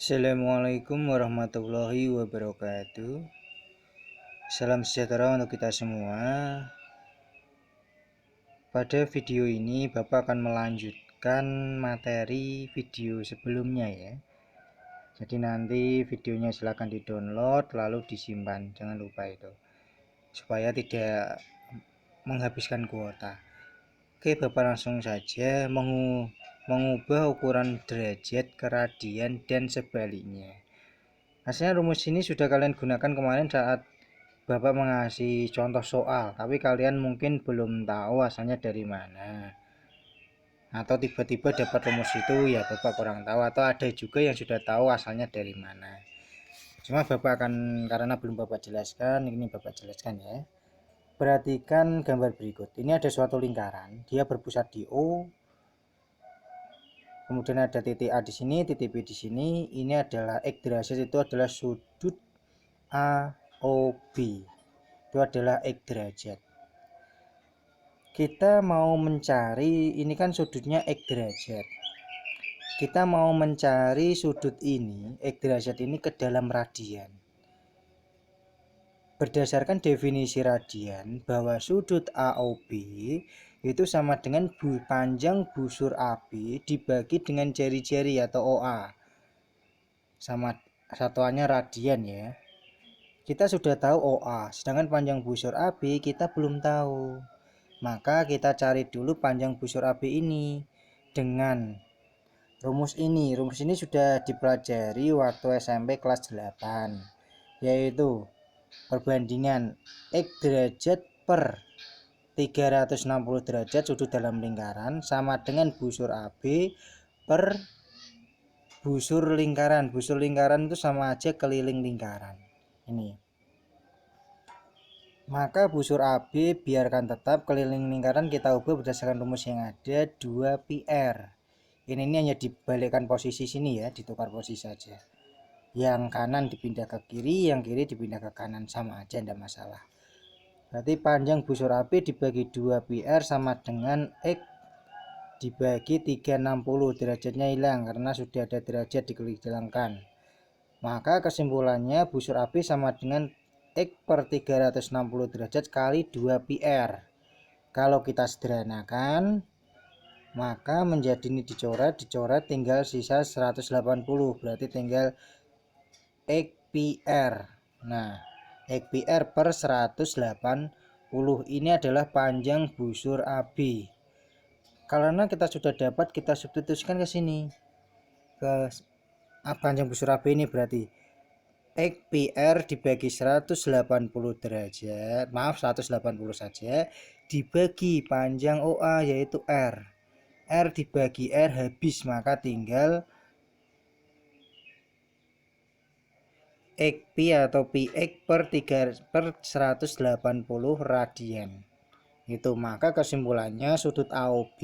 Assalamualaikum warahmatullahi wabarakatuh. Salam sejahtera untuk kita semua. Pada video ini Bapak akan melanjutkan materi video sebelumnya ya. Jadi nanti videonya silahkan di-download lalu disimpan, jangan lupa itu, supaya tidak menghabiskan kuota. Oke, Bapak langsung saja mengubah ukuran derajat ke radian dan sebaliknya. Hasilnya rumus ini sudah kalian gunakan kemarin saat Bapak mengasih contoh soal, tapi kalian mungkin belum tahu asalnya dari mana. Atau tiba-tiba dapat rumus itu ya Bapak kurang tahu, atau ada juga yang sudah tahu asalnya dari mana. Cuma Bapak akan, karena belum Bapak jelaskan, ini Bapak jelaskan ya. Perhatikan gambar berikut. Ini ada suatu lingkaran, dia berpusat di O. Kemudian ada titik A di sini, titik B di sini. Ini adalah X derajat, itu adalah sudut AOB. Itu adalah X derajat. Kita mau mencari, ini kan sudutnya X derajat. Kita mau mencari sudut ini, X derajat ini ke dalam radian. Berdasarkan definisi radian, bahwa sudut AOB itu sama dengan panjang busur AB dibagi dengan jari-jari atau OA. Sama satuannya radian ya. Kita sudah tahu OA, sedangkan panjang busur AB kita belum tahu. Maka kita cari dulu panjang busur AB ini dengan rumus ini. Rumus ini sudah dipelajari waktu SMP kelas 8, yaitu perbandingan X derajat per 360 derajat sudut dalam lingkaran sama dengan busur AB per busur lingkaran. Busur lingkaran itu sama aja keliling lingkaran. Ini. Maka busur AB biarkan tetap, keliling lingkaran kita ubah berdasarkan rumus yang ada 2πr. Ini hanya dibalikkan posisi sini ya, ditukar posisi saja. Yang kanan dipindah ke kiri, yang kiri dipindah ke kanan, sama aja, tidak masalah. Berarti panjang busur AB dibagi 2πr sama dengan X dibagi 360. Derajatnya hilang karena sudah ada derajat diketilangkan. Maka kesimpulannya busur AB sama dengan X per 360 derajat kali 2πr. Kalau kita sederhanakan, maka menjadi ini dicoret tinggal sisa 180. Berarti tinggal XPR. Nah, XPR per 180 ini adalah panjang busur AB. Karena kita sudah dapat, kita substitusikan ke sini. Ke panjang busur AB ini berarti XPR dibagi 180 derajat, maaf 180 saja, dibagi panjang OA yaitu R. R dibagi R habis, maka tinggal XP atau PX per 180 radian. Itu, maka kesimpulannya sudut AOB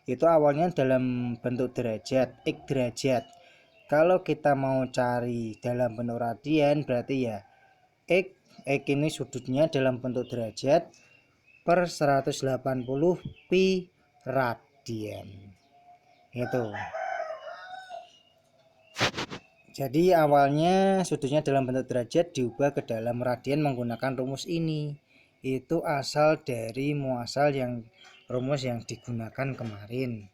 itu awalnya dalam bentuk derajat, X derajat. Kalau kita mau cari dalam bentuk radian, berarti ya X ini sudutnya dalam bentuk derajat per 180 pi radian. Itu. Jadi awalnya sudutnya dalam bentuk derajat diubah ke dalam radian menggunakan rumus ini. Itu asal dari muasal yang rumus yang digunakan kemarin.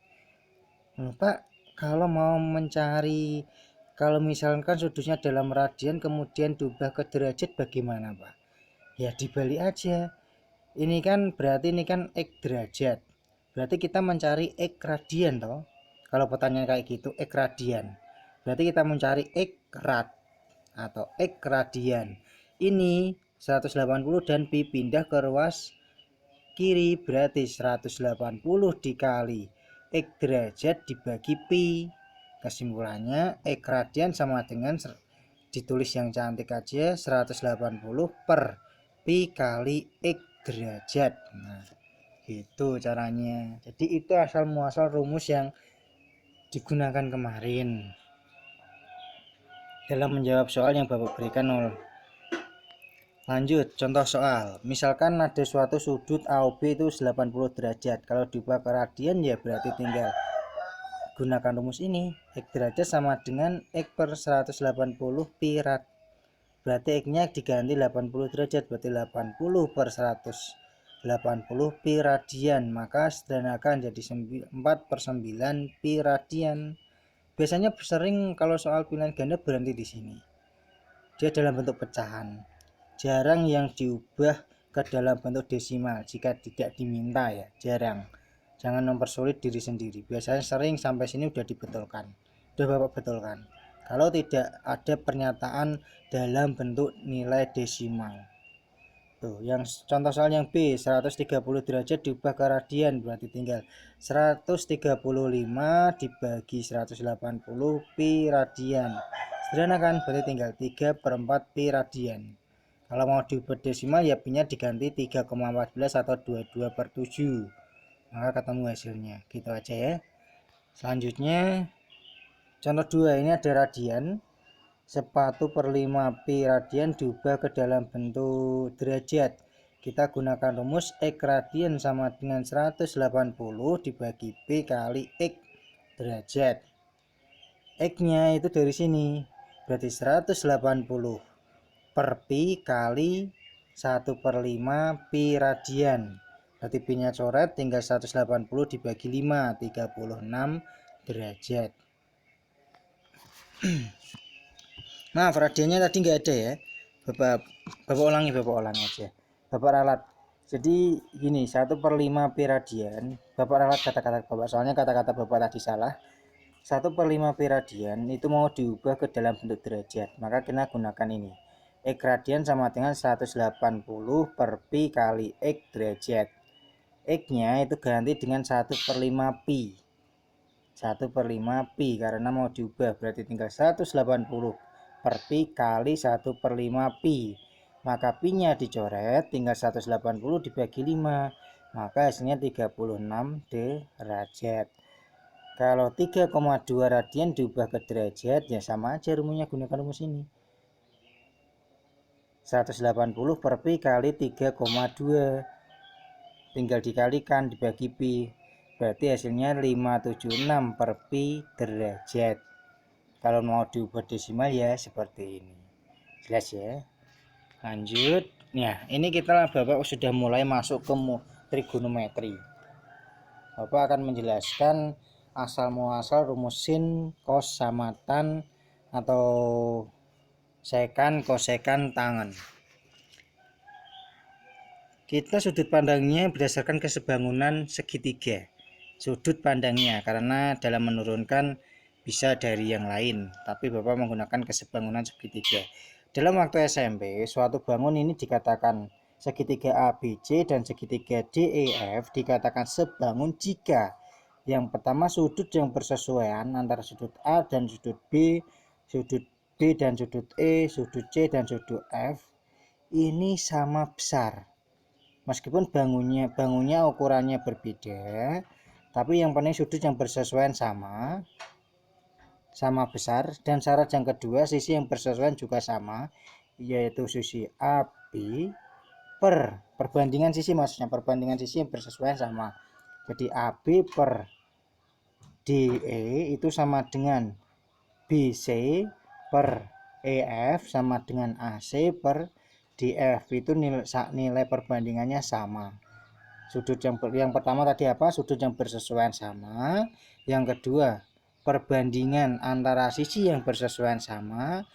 Pak, kalau mau mencari, kalau misalkan sudutnya dalam radian kemudian diubah ke derajat bagaimana Pak? Ya dibalik aja. Ini kan berarti ini kan X derajat. Berarti kita mencari X radian toh. Kalau pertanyaan kayak gitu X radian. Berarti kita mencari X rad atau X radian. Ini 180 dan pi pindah ke ruas kiri, berarti 180 dikali X derajat dibagi pi. Kesimpulannya X radian sama dengan, ditulis yang cantik aja, 180 per pi kali X derajat. Nah, itu caranya. Jadi itu asal muasal rumus yang digunakan kemarin dalam menjawab soal yang Bapak berikan nol. Lanjut, contoh soal. Misalkan ada suatu sudut AOB itu 80 derajat. Kalau diubah ke radian ya berarti tinggal gunakan rumus ini, X derajat sama dengan X per 180 pi rad. Berarti X nya diganti 80 derajat, berarti 80 per 180 pi radian. Maka sederhanakan jadi 4 per 9 pi radian. Biasanya sering kalau soal pilihan ganda berhenti di sini. Dia dalam bentuk pecahan, jarang yang diubah ke dalam bentuk desimal jika tidak diminta ya, jarang. Jangan mempersulit diri sendiri. Biasanya sering sampai sini udah dibetulkan, udah Bapak betulkan. Kalau tidak ada pernyataan dalam bentuk nilai desimal. Tuh, yang contoh soal yang B, 130 derajat diubah ke radian, berarti tinggal 135 dibagi 180 pi radian. Sederhana kan, berarti tinggal 3 per 4 pi radian. Kalau mau diubah desimal ya pi-nya diganti 3,14 atau 22 per 7. Maka ketemu hasilnya. Gitu aja ya. Selanjutnya contoh 2, ini ada radian. 1 per 5 pi radian diubah ke dalam bentuk derajat. Kita gunakan rumus X radian sama dengan 180 dibagi pi kali X derajat. X nya itu dari sini, berarti 180 per pi kali 1 per 5 pi radian. Berarti pi nya coret, tinggal 180 dibagi 5, 36 derajat. Nah, radiannya tadi nggak ada ya. Bapak ulangi aja. Bapak ralat. Jadi gini, 1 per 5 pi radian. Bapak ralat kata-kata Bapak, soalnya kata-kata Bapak tadi salah. 1 per 5 pi radian itu mau diubah ke dalam bentuk derajat. Maka kita gunakan ini. X radian sama dengan 180 per pi kali X derajat. X nya itu ganti dengan 1 per 5 pi. 1 per 5 pi karena mau diubah, berarti tinggal 180 per pi kali 1 per 5 pi. Maka pi nya dicoret, tinggal 180 dibagi 5, maka hasilnya 36 derajat. Kalau 3,2 radian diubah ke derajat ya sama aja rumusnya, gunakan rumus ini. 180 per pi kali 3,2, tinggal dikalikan dibagi pi, berarti hasilnya 576 per pi derajat. Kalau mau diubah desimal ya seperti ini. Jelas ya. Lanjut. Nah, ini kita Bapak sudah mulai masuk ke trigonometri. Bapak akan menjelaskan asal muasal rumus sin, cos sama tan atau sekan, kosekan, tangen. Kita sudut pandangnya berdasarkan kesebangunan segitiga. Sudut pandangnya karena dalam menurunkan bisa dari yang lain, tapi Bapak menggunakan kesebangunan segitiga. Dalam waktu SMP, suatu bangun ini dikatakan segitiga ABC dan segitiga DEF dikatakan sebangun jika yang pertama sudut yang bersesuaian antara sudut A dan sudut B, sudut B dan sudut E, sudut C dan sudut F ini sama besar. Meskipun bangunnya ukurannya berbeda, tapi yang penting sudut yang bersesuaian sama besar. Dan syarat yang kedua, sisi yang bersesuaian juga sama, yaitu sisi AB per perbandingan sisi, maksudnya perbandingan sisi yang bersesuaian sama. Jadi AB per DE itu sama dengan BC per EF sama dengan AC per DF, itu nilai perbandingannya sama. Sudut yang pertama tadi apa? Sudut yang bersesuaian sama. Yang kedua, perbandingan antara sisi yang bersesuaian sama,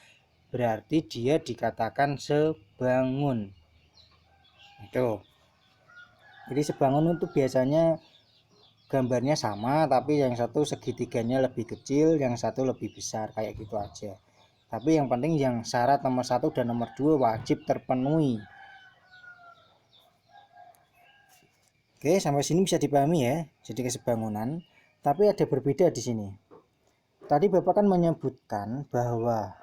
berarti dia dikatakan sebangun. Itu. Jadi sebangun itu biasanya gambarnya sama, tapi yang satu segitiganya lebih kecil, yang satu lebih besar, kayak gitu aja. Tapi yang penting yang syarat nomor 1 dan nomor 2 wajib terpenuhi. Oke, sampai sini bisa dipahami ya. Jadi kesebangunan, tapi ada berbeda di sini. Tadi Bapak kan menyebutkan bahwa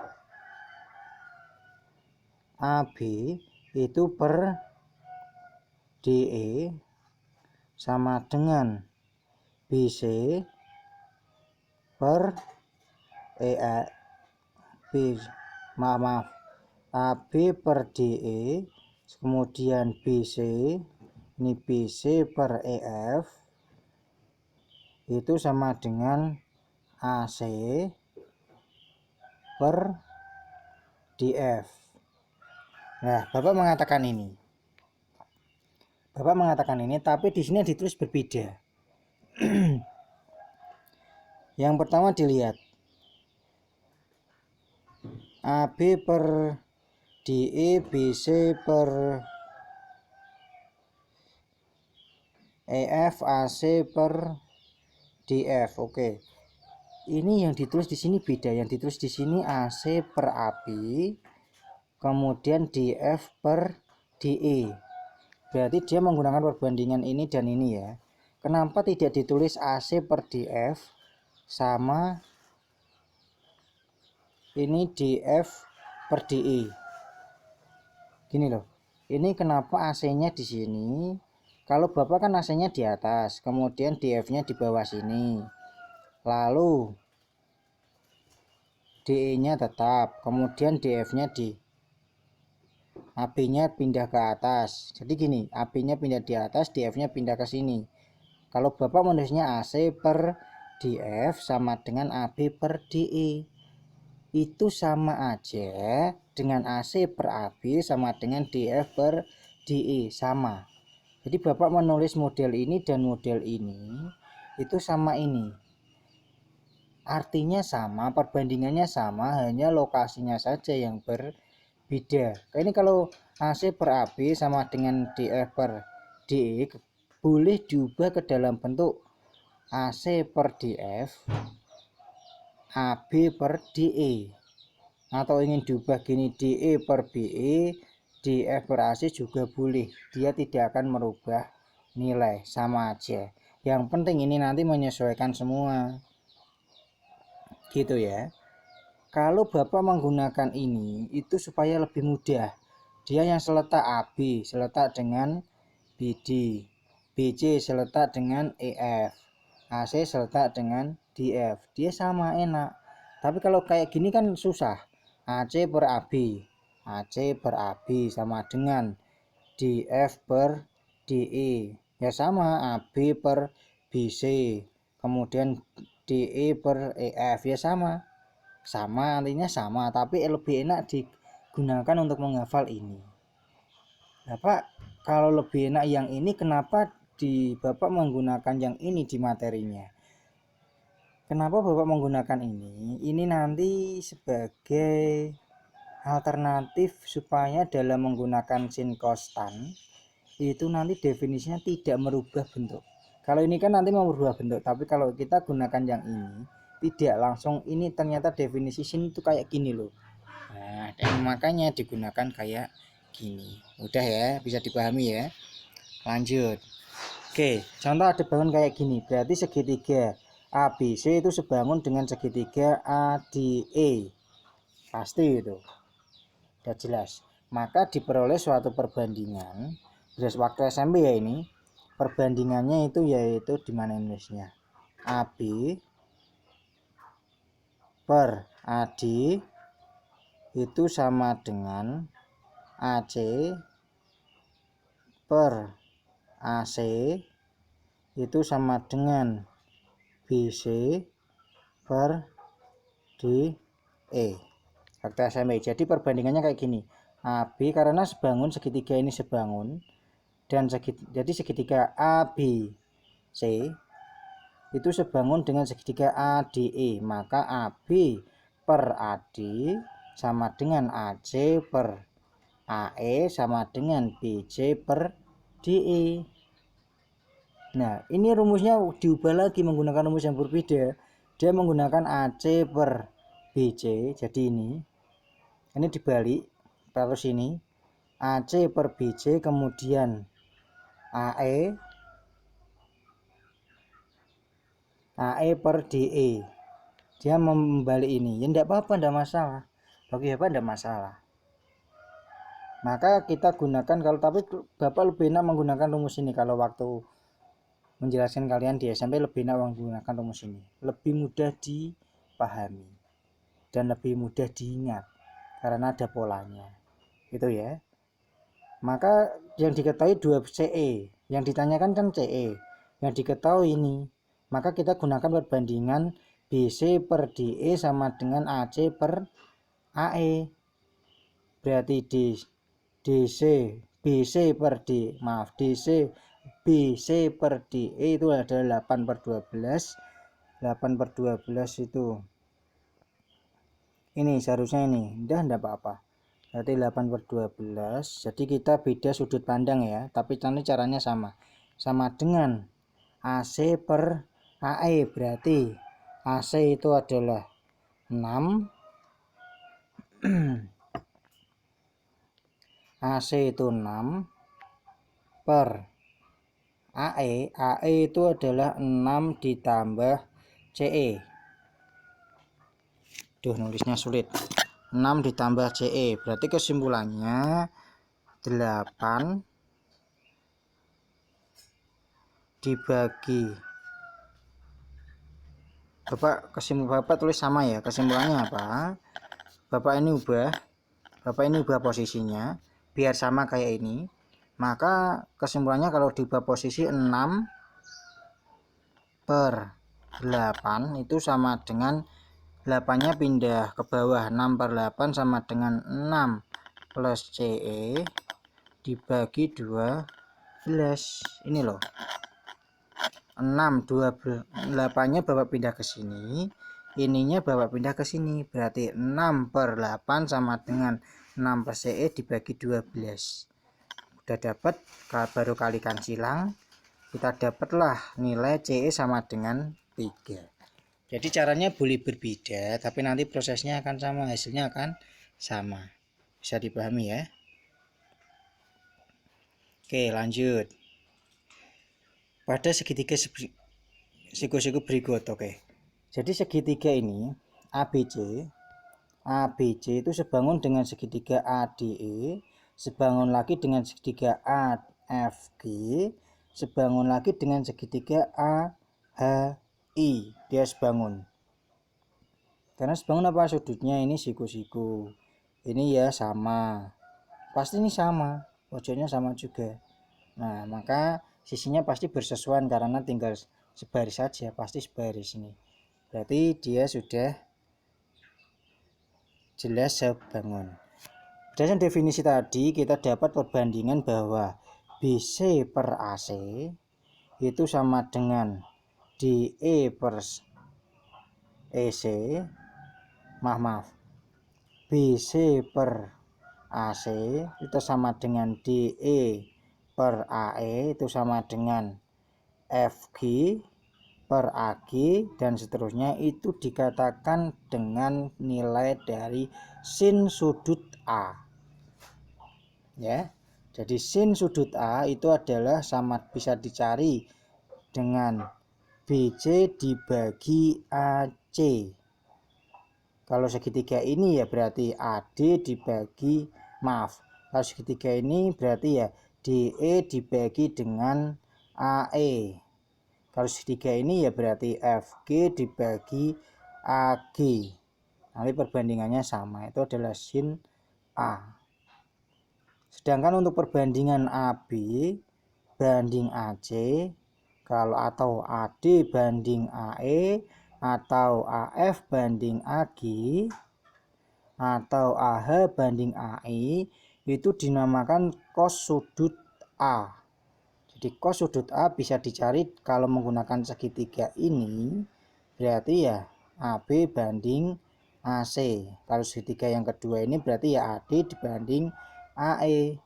AB itu per DE sama dengan BC per EA. AB per DE, kemudian BC, ini BC per EF itu sama dengan AC per df. Nah, Bapak mengatakan ini. Tapi di sini ditulis berbeda. Yang pertama dilihat AB per DE, BC per EF, AC per DF. Oke. Ini yang ditulis di sini beda. Yang ditulis di sini AC per AB, kemudian DF per DE. Berarti dia menggunakan perbandingan ini dan ini ya. Kenapa tidak ditulis AC per DF sama ini DF per DE? Gini loh. Ini kenapa AC-nya di sini? Kalau Bapak kan AC-nya di atas, kemudian DF-nya di bawah sini. Lalu DE-nya tetap, kemudian DF-nya di AB-nya pindah ke atas. Jadi gini, AB-nya pindah di atas, DF-nya pindah ke sini. Kalau Bapak menulisnya AC per DF sama dengan AB per DE, itu sama aja dengan AC per AB sama dengan DF per DE, sama. Jadi Bapak menulis model ini dan model ini itu sama ini. Artinya sama, perbandingannya sama, hanya lokasinya saja yang berbeda. Ini kalau AC per AB sama dengan DF per DE boleh diubah ke dalam bentuk AC per DF AB per DE, atau ingin diubah gini DE per BE DF per AC juga boleh. Dia tidak akan merubah nilai, sama aja. Yang penting ini nanti menyesuaikan semua gitu ya. Kalau Bapak menggunakan ini itu supaya lebih mudah. Dia yang seletak AB seletak dengan BD, BC seletak dengan EF, AC seletak dengan DF. Dia sama, enak. Tapi kalau kayak gini kan susah. AC per AB, AC per AB sama dengan DF per DE. Ya sama, AB per BC, kemudian DE per EF, ya sama. Sama, artinya sama, tapi lebih enak digunakan untuk menghafal ini. Bapak kalau lebih enak yang ini, kenapa Bapak menggunakan yang ini di materinya? Kenapa Bapak menggunakan ini? Ini nanti sebagai alternatif supaya dalam menggunakan sin konstan itu nanti definisinya tidak merubah bentuk. Kalau ini kan nanti mau merubah bentuk, tapi kalau kita gunakan yang ini tidak langsung, ini ternyata definisi sin itu kayak gini loh. Nah, dan makanya digunakan kayak gini. Udah ya, bisa dipahami ya. Lanjut. Oke, contoh ada bangun kayak gini, berarti segitiga ABC itu sebangun dengan segitiga ADE. Pasti itu. Sudah jelas. Maka diperoleh suatu perbandingan. Berdasarkan waktu SMP ya ini. Perbandingannya itu yaitu di mana nulisnya? AB per AD itu sama dengan AC per AC itu sama dengan BC per DE. Fakta SMP. Jadi perbandingannya kayak gini. AB karena sebangun segitiga ini sebangun dan jadi segitiga ABC itu sebangun dengan segitiga ADE, maka AB per AD sama dengan AC per AE sama dengan BC per DE. Nah, ini rumusnya diubah lagi menggunakan rumus yang berbeda. Dia menggunakan AC per BC, jadi ini dibalik, terus ini AC per BC kemudian AE per DE. Dia membalik ini. Ya enggak apa-apa, enggak masalah. Bagi Bapak enggak masalah. Maka kita gunakan, kalau tapi Bapak lebih enak menggunakan rumus ini kalau waktu menjelaskan kalian di SMP, lebih enak menggunakan rumus ini. Lebih mudah dipahami dan lebih mudah diingat karena ada polanya. Itu ya. Maka yang diketahui 2 CE, yang ditanyakan kan CE. Yang diketahui ini, maka kita gunakan perbandingan BC per DE sama dengan AC per AE. Berarti DC BC per D, maaf, BC per DE itu adalah 8/12. 8/12 itu ini seharusnya ini enggak apa-apa. Berarti 8/12. Jadi kita beda sudut pandang ya, tapi nanti caranya sama dengan AC per AE. Berarti AC itu adalah 6 AC itu 6 per AE itu adalah 6 ditambah CE. Duh, nulisnya sulit. 6 ditambah CE, berarti kesimpulannya 8 dibagi, Bapak tulis sama ya, kesimpulannya apa? Bapak ini ubah posisinya biar sama kayak ini. Maka kesimpulannya kalau diubah posisi 6 per 8 itu sama dengan 8-nya pindah ke bawah, 6 per 8 sama dengan 6 plus CE dibagi 12. Ini loh, 6 8-nya Bapak pindah ke sini, ininya Bapak pindah ke sini. Berarti 6 per 8 sama dengan 6 per CE dibagi 12. Udah dapat, baru kalikan silang, kita dapatlah nilai CE sama dengan 3. Jadi caranya boleh berbeda, tapi nanti prosesnya akan sama, hasilnya akan sama. Bisa dipahami ya? Oke, lanjut. Pada segitiga siku-siku berikut, oke. Jadi segitiga ini ABC itu sebangun dengan segitiga ADE, sebangun lagi dengan segitiga AFG, sebangun lagi dengan segitiga AHI. Dia sebangun. Karena sebangun apa? Sudutnya ini siku-siku. Ini ya sama. Pasti ini sama. Pojoknya sama juga. Nah, maka sisinya pasti bersesuaian karena tinggal sebaris saja, pasti sebaris ini. Berarti dia sudah jelas sebangun. Berdasarkan definisi tadi, kita dapat perbandingan bahwa BC per AC itu sama dengan DE per EC. Maaf. BC per AC itu sama dengan DE per AE itu sama dengan FG per AG dan seterusnya. Itu dikatakan dengan nilai dari sin sudut A. Ya. Jadi sin sudut A itu adalah sama, bisa dicari dengan BC dibagi AC. Kalau segitiga ini ya berarti AD dibagi, kalau segitiga ini berarti ya DE dibagi dengan AE. Kalau segitiga ini ya berarti FG dibagi AG. Nanti perbandingannya sama, itu adalah sin A. Sedangkan untuk perbandingan AB banding AC, atau AD banding AE, atau AF banding AG, atau AH banding AI, itu dinamakan cos sudut A. Jadi cos sudut A bisa dicari kalau menggunakan segitiga ini, berarti ya AB banding AC. Kalau segitiga yang kedua ini berarti ya AD dibanding AE.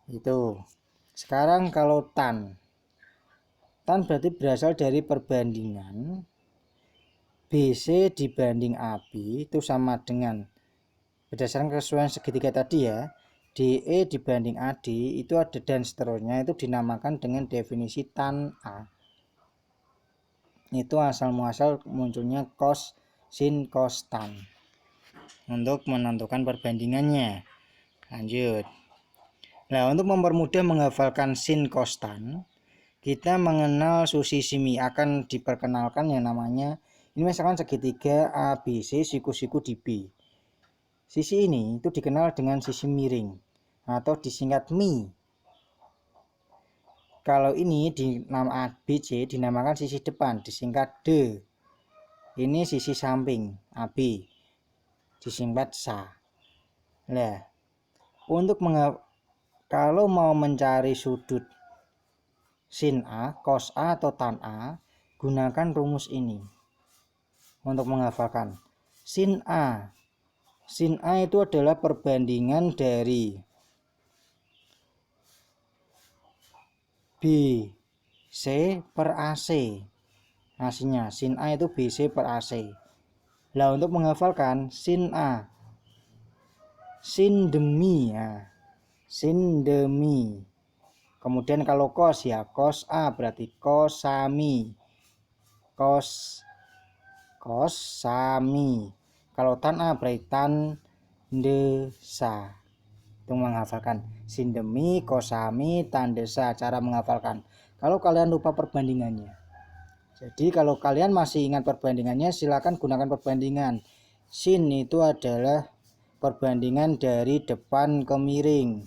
Itu. Sekarang kalau tan berarti berasal dari perbandingan BC dibanding AB itu sama dengan, berdasarkan kesesuaian segitiga tadi ya, DE dibanding AD itu ada dan seterusnya, itu dinamakan dengan definisi tan A. Itu asal muasal munculnya cos, sin, cos, tan untuk menentukan perbandingannya. Lanjut. Nah, untuk mempermudah menghafalkan sin, cos, tan, kita mengenal susi simi. Akan diperkenalkan yang namanya, ini misalkan segitiga ABC, siku-siku di B. Sisi ini itu dikenal dengan sisi miring atau disingkat mi. Kalau ini di nama ABC dinamakan sisi depan, disingkat D. ini sisi samping AB, disingkat SA. Nah, untuk kalau mau mencari sudut sin A, cos A atau tan A, gunakan rumus ini untuk menghafalkan. Sin A itu adalah perbandingan dari BC per AC. Hasilnya sin A itu BC per AC. Nah, untuk menghafalkan sin A, sin demi ya, sin demi. Kemudian kalau cos ya cos A berarti cos sami, cos sami. Kalau tan A berarti tan desa. Itu menghafalkan sin demi, cos sami, tan desa. Cara menghafalkan. Kalau kalian lupa perbandingannya, jadi kalau kalian masih ingat perbandingannya, silakan gunakan perbandingan. Sin itu adalah perbandingan dari depan ke miring,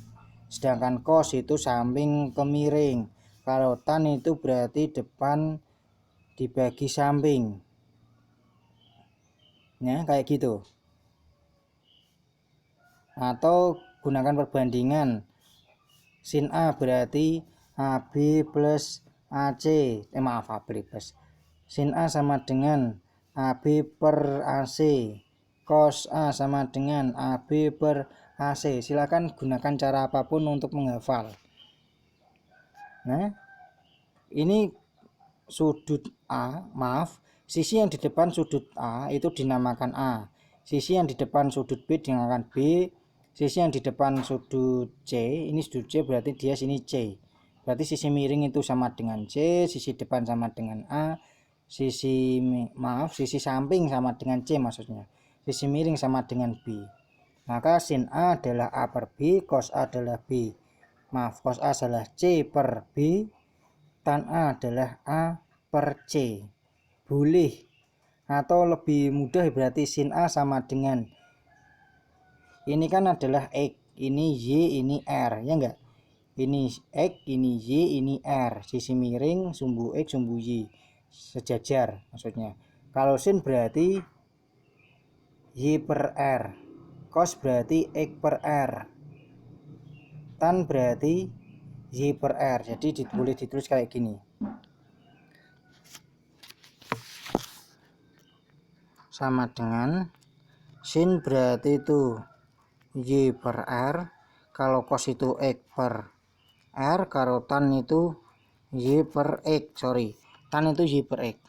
sedangkan cos itu samping ke miring. Kalau tan itu berarti depan dibagi samping, ya kayak gitu. Atau gunakan perbandingan sin A berarti AB plus AC, maaf AB plus. Sin A sama dengan AB per AC, cos A sama dengan AB per AC. Silakan gunakan cara apapun untuk menghafal. Nah, ini sudut A, sisi yang di depan sudut A itu dinamakan A. Sisi yang di depan sudut B dinamakan B. Sisi yang di depan sudut C, ini sudut C berarti dia sini C. Berarti sisi miring itu sama dengan C, sisi depan sama dengan A, sisi samping sama dengan C maksudnya. Sisi miring sama dengan B. Maka sin A adalah A per B, cos A adalah B. Cos A adalah C per B, tan A adalah A per C. Boleh. Atau lebih mudah berarti sin A sama dengan, ini kan adalah X, ini Y, ini R, ya enggak? Ini X, ini Y, ini R. Sisi miring, sumbu X, sumbu Y. Sejajar maksudnya. Kalau sin berarti Y per R. Cos berarti X per R. Tan berarti Y per R. Jadi boleh ditulis kayak gini. Sama dengan sin berarti itu Y per R. Kalau cos itu X per R. Kalau tan itu Y per X. Tan itu Y per X.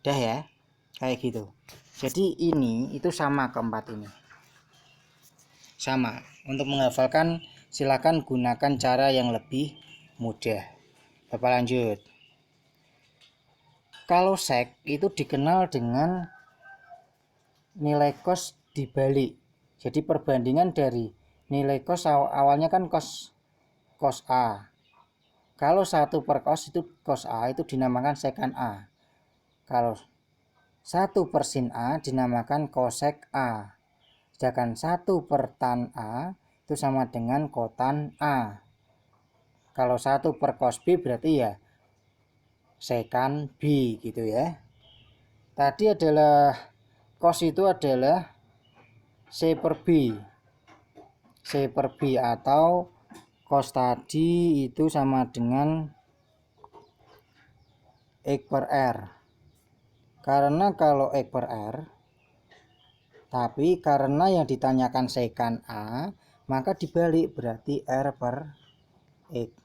Udah ya, kayak gitu. Jadi ini itu sama keempat ini. Sama. Untuk menghafalkan silakan gunakan cara yang lebih mudah. Bapak lanjut. Kalau sek itu dikenal dengan nilai cos dibalik. Jadi perbandingan dari nilai cos awalnya kan cos A. Kalau 1 per cos itu cos A itu dinamakan sekan A. Kalau 1 per sin A dinamakan cosek A. Sedangkan 1 per tan A itu sama dengan kotan A. Kalau 1 per cos B berarti ya sekan B gitu ya. Tadi adalah cos itu adalah C per B. C per B atau cos tadi itu sama dengan X per R. Karena kalau X per R, tapi karena yang ditanyakan sekan A, maka dibalik berarti R per X.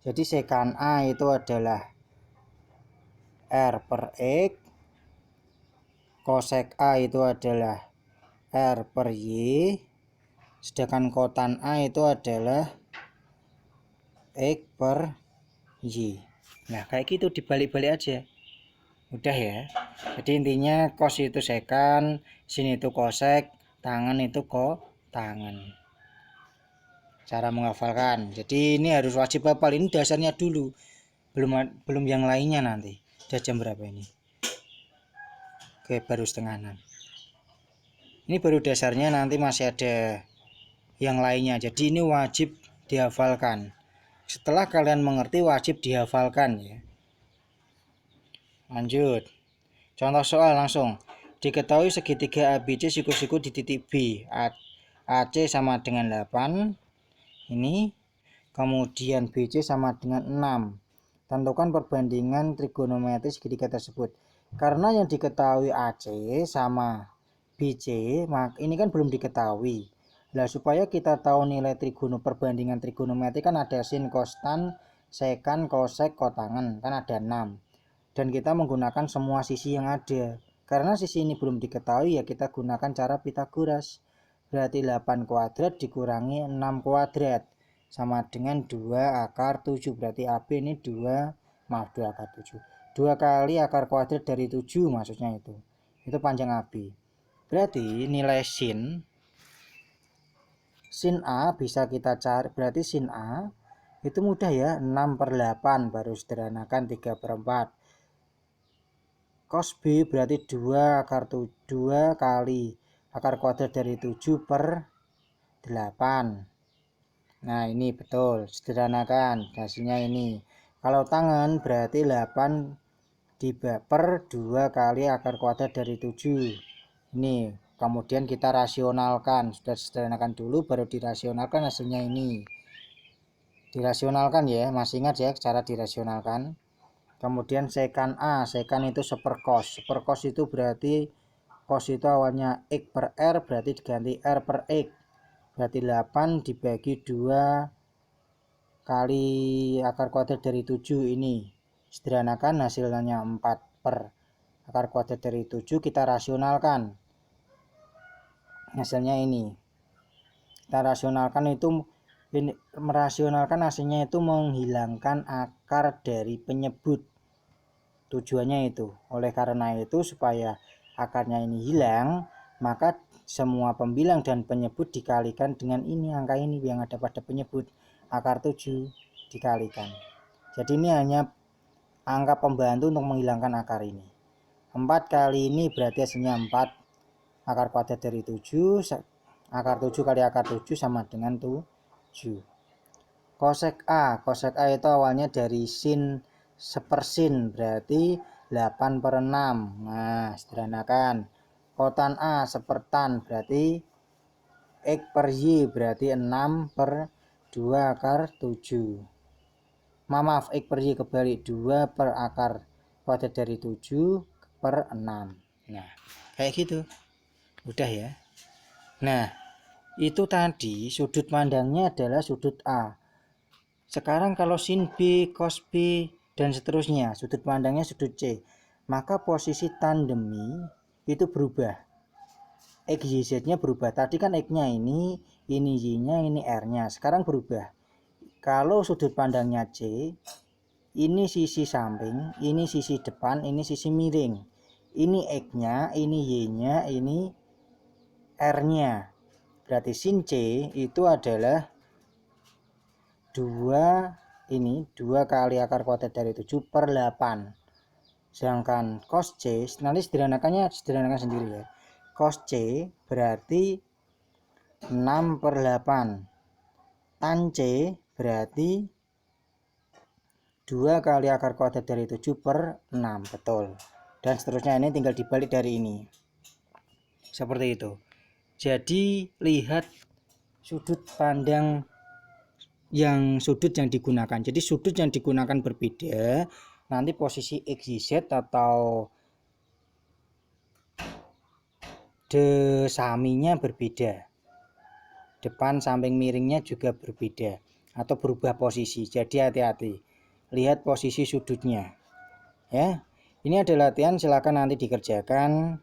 Jadi sekan A itu adalah R per X, cosek A itu adalah R per Y, sedangkan kotan A itu adalah X per Y. Nah kayak gitu dibalik-balik aja, udah ya. Jadi intinya cos itu sekan, sin itu cosek, tangan itu tangan. Cara menghafalkan, jadi ini harus wajib hafal. Ini dasarnya dulu, belum yang lainnya nanti. Udah jam berapa ini? Oke, baru setengah 6. Ini baru dasarnya, nanti masih ada yang lainnya. Jadi ini wajib dihafalkan. Setelah kalian mengerti wajib dihafalkan ya. Lanjut. Contoh soal langsung. Diketahui segitiga ABC siku-siku di titik B. AC sama dengan 8. Ini. Kemudian BC sama dengan 6. Tentukan perbandingan trigonometri segitiga tersebut. Karena yang diketahui AC sama BC, maka ini kan belum diketahui. Nah, supaya kita tahu nilai perbandingan trigonometri kan ada sin, cos, tan, sekan, kosek, kotangen, kan ada 6. Dan kita menggunakan semua sisi yang ada. Karena sisi ini belum diketahui, ya kita gunakan cara Pythagoras. Berarti 8 kuadrat dikurangi 6 kuadrat sama dengan 2 akar 7. Berarti AB ini 2 akar 7. 2 kali akar kuadrat dari 7 maksudnya itu. Itu panjang AB. Berarti nilai sin A bisa kita cari. Berarti sin A itu mudah ya. 6/8 baru sederhanakan 3/4. Cos B berarti 2 kali akar kuadrat dari 7/8. Nah, ini betul, sederhanakan hasilnya ini. Kalau tangan berarti 8 per 2 kali akar kuadrat dari 7. Ini, kemudian kita rasionalkan. Sudah sederhanakan dulu baru dirasionalkan, hasilnya ini. Dirasionalkan ya, masih ingat ya cara dirasionalkan. Kemudian sekan A, sekan itu sepercos. Sepercos itu berarti cos itu awalnya X per R, berarti diganti R per X. Berarti 8 dibagi 2 kali akar kuadrat dari 7 ini. Sederhanakan hasilnya 4 per akar kuadrat dari 7, kita rasionalkan. Hasilnya ini. Kita rasionalkan itu, merasionalkan hasilnya itu menghilangkan akar dari penyebut. Tujuannya itu. Oleh karena itu supaya akarnya ini hilang, maka semua pembilang dan penyebut dikalikan dengan ini, angka ini yang ada pada penyebut, akar 7 dikalikan. Jadi ini hanya angka pembantu untuk menghilangkan akar ini. 4 kali ini berarti hasilnya 4 akar kuadrat dari 7. Akar 7 kali akar 7 sama dengan 7. Kosek A itu awalnya dari sin sepersin, berarti 8/6. Nah, sederhanakan. Kotan A sepertan, berarti X per Y, berarti 6/2 akar 7. Maaf, X per Y kebalik, 2 per akar kuadrat dari 7/6. Nah, kayak gitu. Udah ya. Nah, itu tadi sudut pandangnya adalah sudut A. Sekarang kalau sin B, cos B, dan seterusnya, sudut pandangnya sudut C, maka posisi tandemi itu berubah. X, Y, Z-nya berubah. Tadi kan X-nya ini Y-nya, ini R-nya. Sekarang berubah. Kalau sudut pandangnya C, ini sisi samping, ini sisi depan, ini sisi miring. Ini X-nya, ini Y-nya, ini R-nya. Berarti sin C itu adalah 2 kali akar kuadrat dari 7/8. Sedangkan cos C, nanti sederhanakan sendiri ya. Cos C berarti 6/8. Tan C berarti 2 kali akar kuadrat dari 7/6. Betul. Dan seterusnya, ini tinggal dibalik dari ini. Seperti itu. Jadi lihat sudut pandang sudut yang digunakan. Jadi sudut yang digunakan berbeda, nanti posisi X, Y, Z atau desaminya berbeda. Depan samping miringnya juga berbeda atau berubah posisi. Jadi hati-hati. Lihat posisi sudutnya. Ya. Ini ada latihan, silakan nanti dikerjakan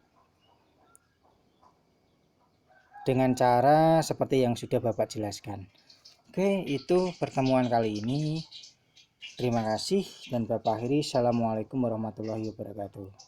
dengan cara seperti yang sudah Bapak jelaskan. Oke, itu pertemuan kali ini. Terima kasih dan Bapak akhiri. Assalamualaikum warahmatullahi wabarakatuh.